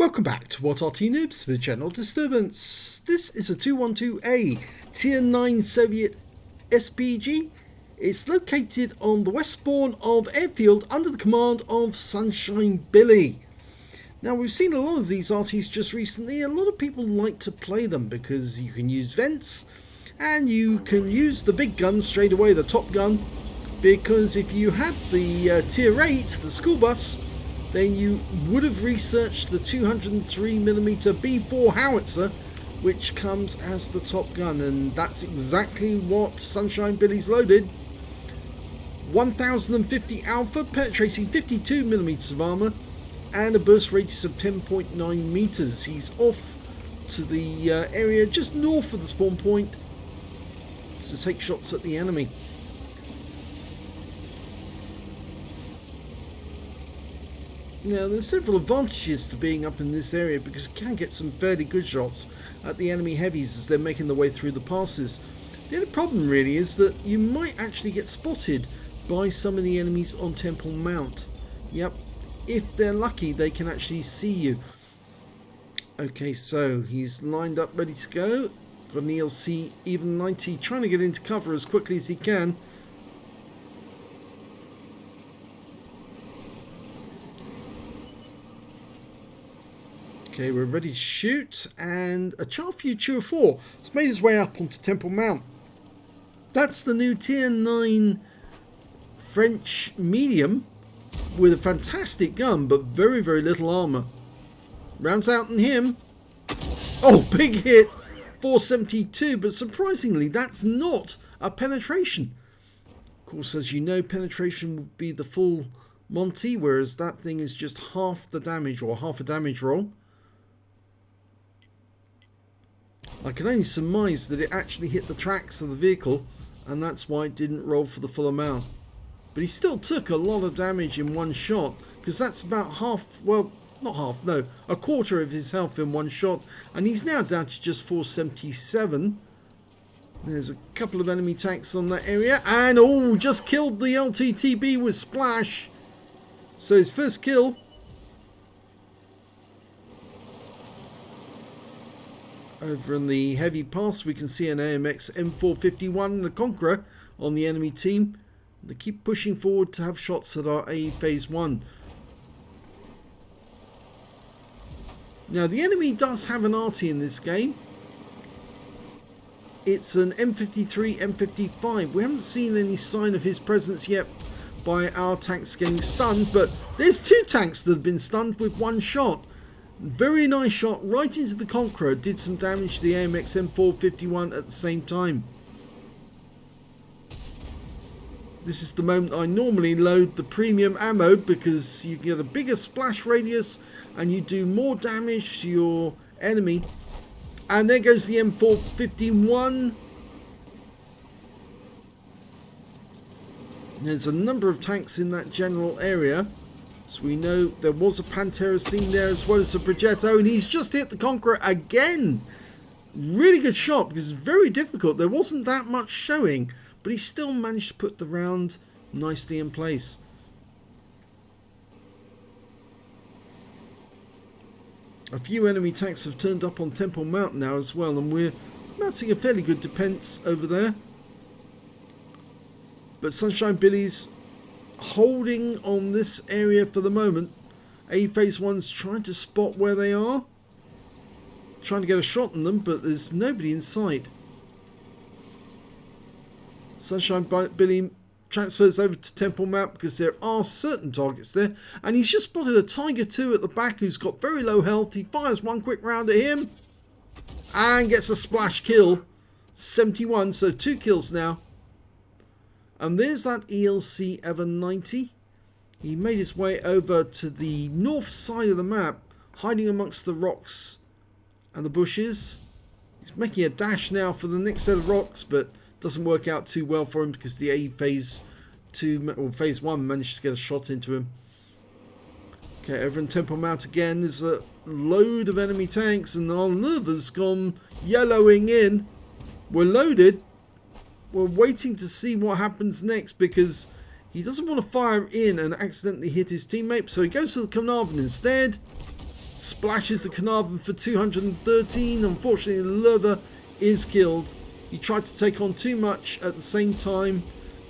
Welcome back to What Arty Noobs for General Disturbance. This is a 212A Tier 9 Soviet SPG. It's located on the west spawn of Airfield under the command of Sunshinebilly. Now, we've seen a lot of these Artys just recently. A lot of people like to play them because you can use vents and you can use the big gun straight away, the top gun, because if you had the Tier 8, the school bus, then you would have researched the 203mm B4 howitzer, which comes as the top gun, and that's exactly what Sunshinebilly's loaded. 1050 alpha, penetrating 52mm of armor, and a burst radius of 10.9 meters. He's off to the area just north of the spawn point to take shots at the enemy. Now, there's several advantages to being up in this area because you can get some fairly good shots at the enemy heavies as they're making their way through the passes. The only problem really is that you might actually get spotted by some of the enemies on Temple Mount. Yep, if they're lucky they can actually see you. Okay, so he's lined up ready to go. Got an ELC even 90 trying to get into cover as quickly as he can. Okay, we're ready to shoot, and a Charfew 204 has made his way up onto Temple Mount. That's the new Tier 9 French medium with a fantastic gun, but very, very little armor. Rounds out on him. Oh, big hit, 472, but surprisingly, that's not a penetration. Of course, as you know, penetration would be the full Monty, whereas that thing is just half the damage, or half a damage roll. I can only surmise that it actually hit the tracks of the vehicle, and that's why it didn't roll for the full amount. But he still took a lot of damage in one shot, because that's about half, well, not half, no, a quarter of his health in one shot, and he's now down to just 477. There's a couple of enemy tanks on that area, and oh, just killed the LTTB with Splash. So his first kill. Over in the heavy pass, we can see an AMX M451 and a Conqueror on the enemy team. They keep pushing forward to have shots at our A Phase 1. Now, the enemy does have an Arty in this game. It's an M53, M55. We haven't seen any sign of his presence yet by our tanks getting stunned, but there's two tanks that have been stunned with one shot. Very nice shot right into the Conqueror, did some damage to the AMX M451 at the same time. This is the moment I normally load the premium ammo because you get a bigger splash radius and you do more damage to your enemy. And there goes the M451. There's a number of tanks in that general area. So we know there was a Pantera seen there as well as a Progetto, and he's just hit the Conqueror again. Really good shot because it's very difficult. There wasn't that much showing, but he still managed to put the round nicely in place. A few enemy tanks have turned up on Temple Mount now as well, and we're mounting a fairly good defense over there. But Sunshinebilly's holding on this area for the moment. A Phase 1's trying to spot where they are, trying to get a shot on them, but there's nobody in sight. Sunshinebilly transfers over to Temple Mount because there are certain targets there, and he's just spotted a Tiger 2 at the back who's got very low health. He fires one quick round at him and gets a splash kill. 71, so 2 kills now. And there's that ELC Ever 90. He made his way over to the north side of the map, hiding amongst the rocks and the bushes. He's making a dash now for the next set of rocks, but doesn't work out too well for him because the A Phase 2 or Phase 1 managed to get a shot into him. Okay, over in Temple Mount again, there's a load of enemy tanks, and our Nerva's gone yellowing in. We're loaded. We're waiting to see what happens next because he doesn't want to fire in and accidentally hit his teammate, so he goes to the Carnarvon instead. splashes the Carnarvon for 213. Unfortunately, the Lurver is killed. He tried to take on too much at the same time,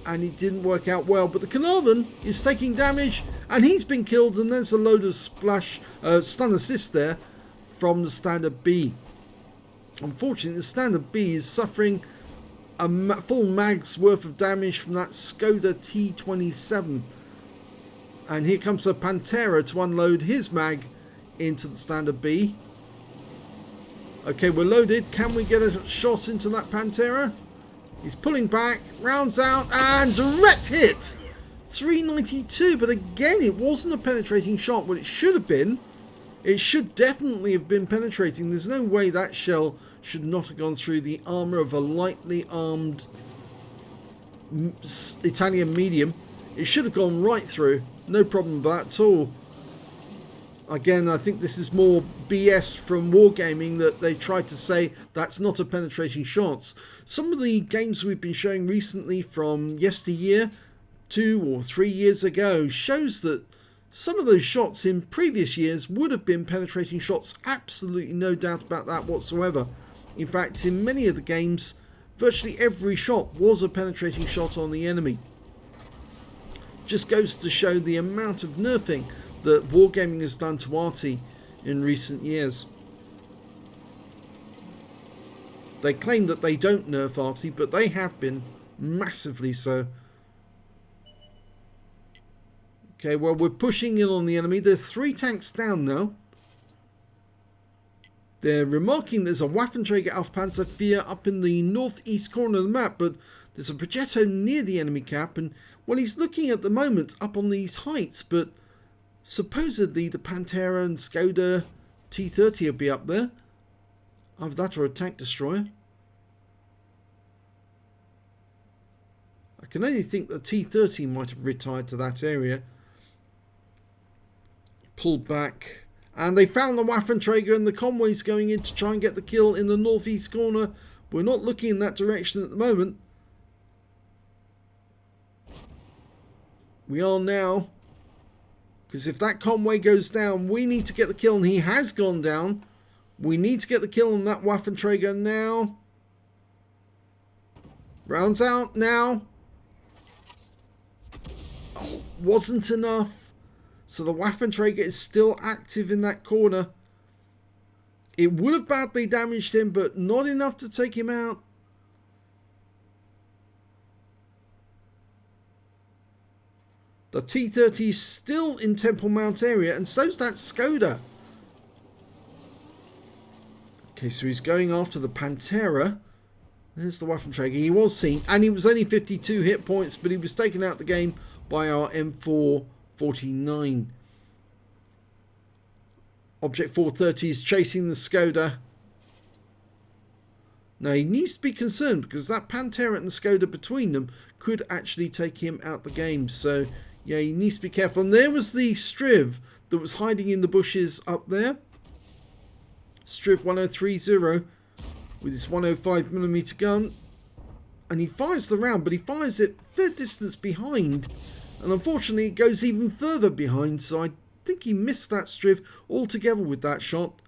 and it didn't work out well. But the Carnarvon is taking damage, and he's been killed. And there's a load of stun assist there from the Standard B. Unfortunately, the Standard B is suffering a full mag's worth of damage from that Skoda T27. And here comes a Pantera to unload his mag into the Standard B. Okay, we're loaded. Can we get a shot into that Pantera? He's pulling back, rounds out, and direct hit! 392, but again, it wasn't a penetrating shot. What it should have been, it should definitely have been penetrating. There's no way that shell should not have gone through the armor of a lightly armed Italian medium. It should have gone right through. No problem with that at all. Again, I think this is more BS from Wargaming, that they tried to say that's not a penetrating shot. Some of the games we've been showing recently from yesteryear, 2 or 3 years ago, shows that some of those shots in previous years would have been penetrating shots. Absolutely no doubt about that whatsoever. In fact, in many of the games, virtually every shot was a penetrating shot on the enemy. Just goes to show the amount of nerfing that Wargaming has done to Arty in recent years. They claim that they don't nerf Arty, but they have been massively so. Okay, well, we're pushing in on the enemy. There's 3 tanks down now. They're remarking there's a Waffenträger Aufpanzer 4 up in the northeast corner of the map, but there's a Progetto near the enemy cap, and well, he's looking at the moment up on these heights, but supposedly the Pantera and Skoda T30 will be up there. Either that or a tank destroyer. I can only think the T30 might have retired to that area. Pulled back. And they found the Waffenträger, and the convoy's going in to try and get the kill in the northeast corner. We're not looking in that direction at the moment. We are now. Because if that convoy goes down, we need to get the kill, and he has gone down. We need to get the kill on that Waffenträger now. Rounds out now. Oh, wasn't enough. So the Waffenträger is still active in that corner. It would have badly damaged him, but not enough to take him out. The T30 is still in Temple Mount area, and so's that Skoda. Okay, so he's going after the Pantera. There's the Waffenträger. He was seen, and he was only 52 hit points, but he was taken out the game by our M449. Object 430 is chasing the Skoda. Now he needs to be concerned, because that Pantera and the Skoda between them could actually take him out the game. So yeah, he needs to be careful. And there was the Striv that was hiding in the bushes up there. Striv 1030 with his 105mm gun. And he fires the round, but he fires it fair distance behind. And unfortunately it goes even further behind. So I think he missed that Striv altogether with that shot.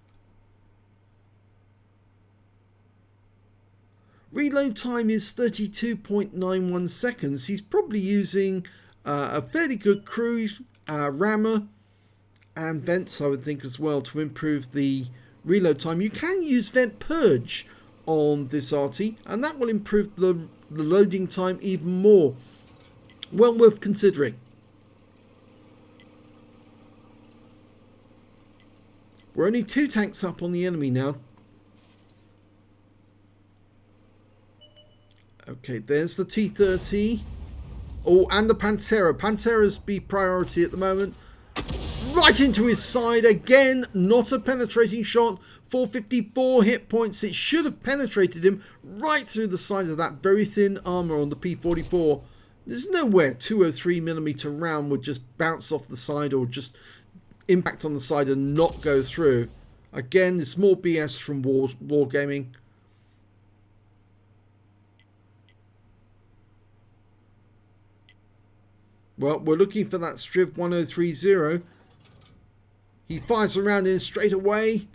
Reload time is 32.91 seconds. He's probably using a fairly good crew, rammer and vents, I would think, as well, to improve the reload time. You can use vent purge on this Arty, and that will improve the loading time even more. Well worth considering. We're only 2 tanks up on the enemy now. Okay, there's the T30. Oh, and the Pantera. Pantera's be priority at the moment. Right into his side again. Not a penetrating shot. 454 hit points. It should have penetrated him right through the side of that very thin armor on the P44. There's nowhere 203mm round would just bounce off the side or just impact on the side and not go through. Again, it's more BS from Wargaming. Well, we're looking for that Striv 1030. He fires around in straight away.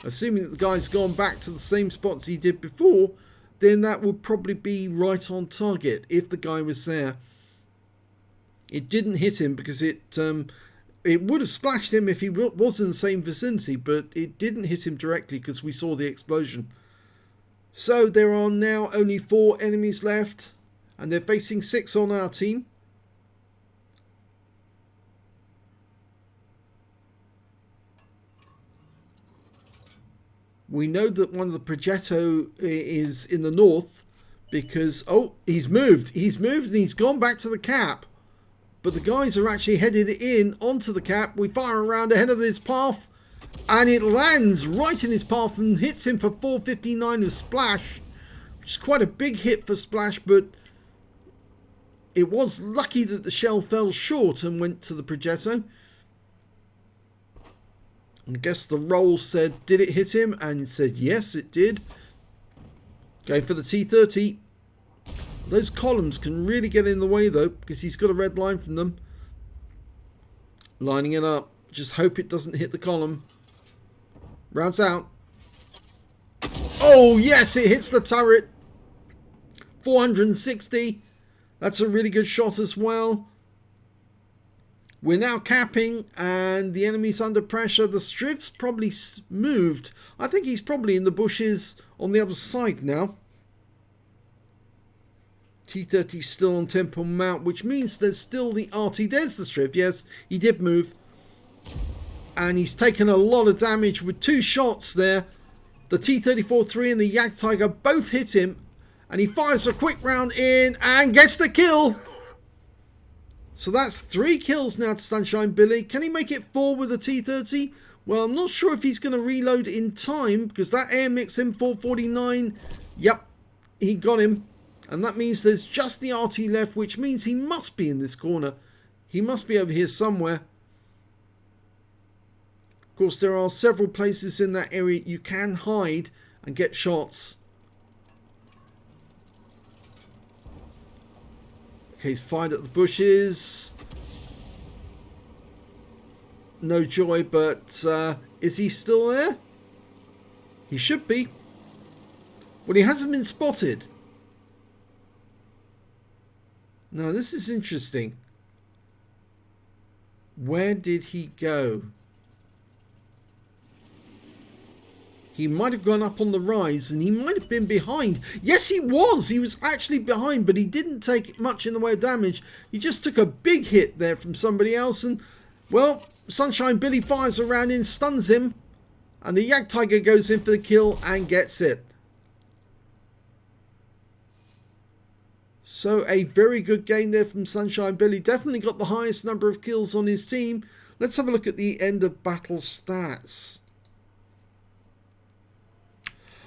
Assuming that the guy's gone back to the same spots he did before, then that would probably be right on target if the guy was there. It didn't hit him because it would have splashed him if he was in the same vicinity, but it didn't hit him directly because we saw the explosion. So there are now only 4 enemies left, and they're facing 6 on our team. We know that one of the Progetto is in the north because, oh, he's moved and he's gone back to the cap. But the guys are actually headed in onto the cap. We fire around ahead of his path and it lands right in his path and hits him for 459 of splash, which is quite a big hit for splash, but it was lucky that the shell fell short and went to the Progetto. I guess the roll said, did it hit him? And it said, yes, it did. Going for the T30. Those columns can really get in the way, though, because he's got a red line from them. Lining it up. Just hope it doesn't hit the column. Rounds out. Oh, yes, it hits the turret. 460. That's a really good shot as well. We're now capping and the enemy's under pressure. The Striv's probably moved. I think he's probably in the bushes on the other side now. T30 still on Temple Mount, which means there's still the Arty. There's the Striv. Yes, he did move. And he's taken a lot of damage with 2 shots there. The T-34-3 and the Jagdtiger both hit him. And he fires a quick round in and gets the kill. So that's 3 kills now to Sunshine Billy. Can he make it 4 with the T30? Well, I'm not sure if he's going to reload in time because that AMX M449, yep, he got him. And that means there's just the RT left, which means he must be in this corner. He must be over here somewhere. Of course, there are several places in that area you can hide and get shots. Okay, he's fired at the bushes. No joy, but is he still there? He should be. Well, he hasn't been spotted. Now, this is interesting. Where did he go? He might have gone up on the rise and he might have been behind. Yes, he was. He was actually behind, but he didn't take much in the way of damage. He just took a big hit there from somebody else. And, well, Sunshine Billy fires around in, stuns him. And the Jagdtiger goes in for the kill and gets it. So a very good game there from Sunshine Billy. Definitely got the highest number of kills on his team. Let's have a look at the end of battle stats.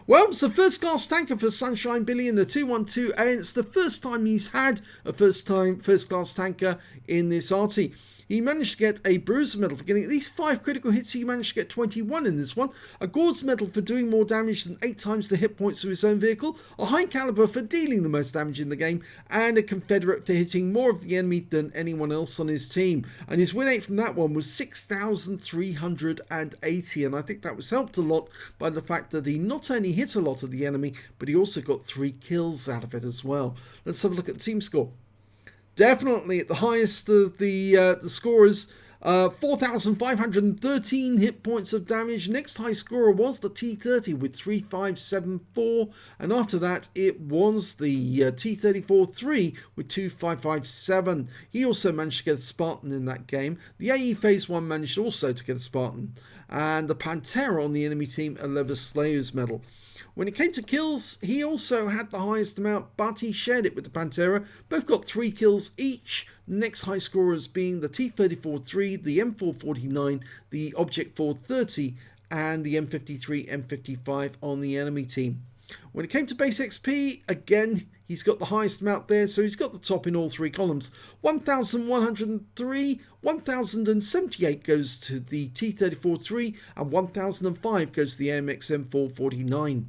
Well, it's the first class tanker for Sunshine Billy in the 212, and it's the first time he's had a first class tanker in this Arty. He managed to get a Bruiser medal for getting at least 5 critical hits. He managed to get 21 in this one. A Gore's medal for doing more damage than 8 times the hit points of his own vehicle. A High Caliber for dealing the most damage in the game. And a Confederate for hitting more of the enemy than anyone else on his team. And his win rate from that one was 6,380. And I think that was helped a lot by the fact that he not only hit a lot of the enemy, but he also got 3 kills out of it as well. Let's have a look at the team score. Definitely at the highest of the scorers, 4,513 hit points of damage. Next high scorer was the T30 with 3,574, and after that it was the T34-3 with 2,557. He also managed to get a Spartan in that game. The AE Phase 1 managed also to get a Spartan, and the Pantera on the enemy team a Leather Slayer's medal. When it came to kills, he also had the highest amount, but he shared it with the Pantera. Both got 3 kills each. The next high scorers being the T34-3, the M449, the Object 430, and the M53, M55 on the enemy team. When it came to base XP, again, he's got the highest amount there, so he's got the top in all 3 columns. 1,103, 1,078 goes to the T34-3, and 1,005 goes to the AMX M449.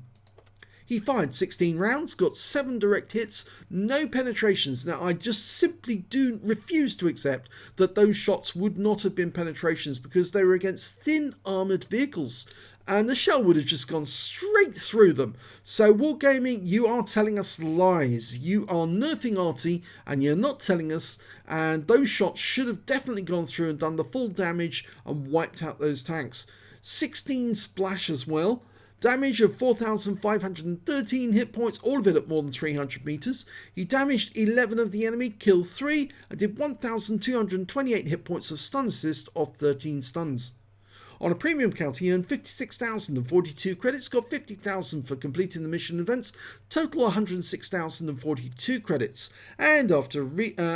He fired 16 rounds, got 7 direct hits, no penetrations. Now, I just simply do refuse to accept that those shots would not have been penetrations because they were against thin armoured vehicles. And the shell would have just gone straight through them. So Wargaming, you are telling us lies. You are nerfing Arty and you're not telling us. And those shots should have definitely gone through and done the full damage and wiped out those tanks. 16 splash as well. Damage of 4,513 hit points, all of it at more than 300 meters. He damaged 11 of the enemy, killed 3, and did 1,228 hit points of stun assist off 13 stuns. On a premium count, he earned 56,042 credits, got 50,000 for completing the mission events, total 106,042 credits. And after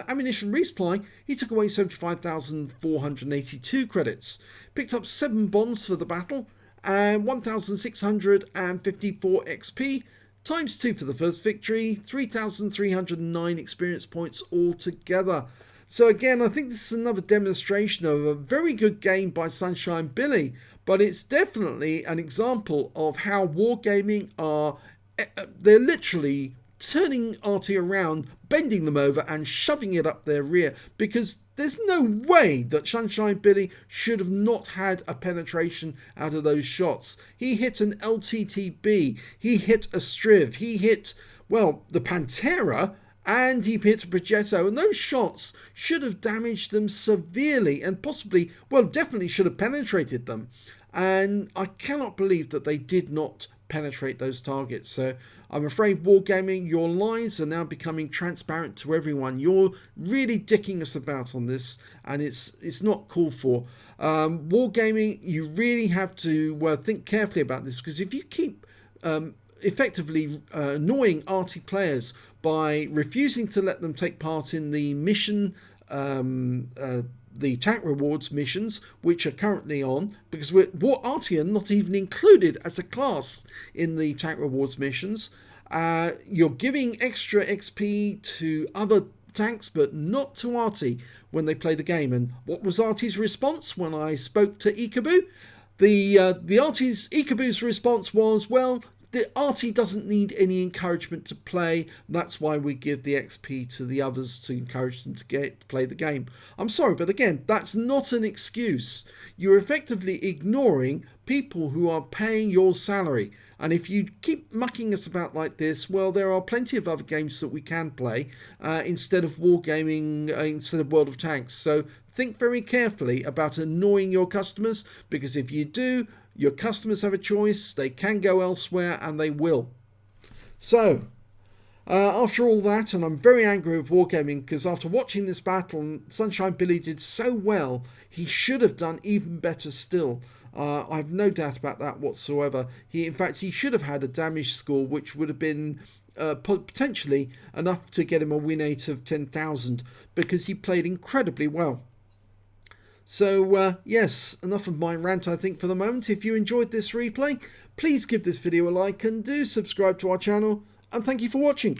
ammunition resupply, he took away 75,482 credits. Picked up 7 bonds for the battle, and 1,654 XP, times 2 for the first victory, 3,309 experience points altogether. So again, I think this is another demonstration of a very good game by sunshinebilly, but it's definitely an example of how Wargaming are, they're literally turning Arty around, bending them over and shoving it up their rear, because there's no way that sunshinebilly should have not had a penetration out of those shots. He hit an LTTB, he hit a Striv, he hit, well, the Pantera, and he hit a Progetto, and those shots should have damaged them severely and possibly, well, definitely should have penetrated them. And I cannot believe that they did not penetrate those targets. So I'm afraid Wargaming, your lies are now becoming transparent to everyone. You're really dicking us about on this, and it's not called for. Wargaming, you really have to think carefully about this, because if you keep effectively annoying Arty players by refusing to let them take part in the mission, the tank rewards missions, which are currently on, because Arty are not even included as a class in the tank rewards missions. You're giving extra XP to other tanks, but not to Arty when they play the game. And what was Arty's response when I spoke to Ikaboo? Ikabu's response was, well, the Arty doesn't need any encouragement to play. That's why we give the XP to the others to encourage them to play the game. I'm sorry, but again, that's not an excuse. You're effectively ignoring people who are paying your salary. And if you keep mucking us about like this, well, there are plenty of other games that we can play instead of Wargaming, instead of World of Tanks. So think very carefully about annoying your customers, because if you do, your customers have a choice. They can go elsewhere, and they will. So, after all that, and I'm very angry with Wargaming, because after watching this battle, sunshinebilly did so well, he should have done even better still. I have no doubt about that whatsoever. In fact, he should have had a damage score which would have been potentially enough to get him a win rate of 10,000, because he played incredibly well. So, yes, enough of my rant, I think, for the moment. If you enjoyed this replay, please give this video a like and do subscribe to our channel. And thank you for watching.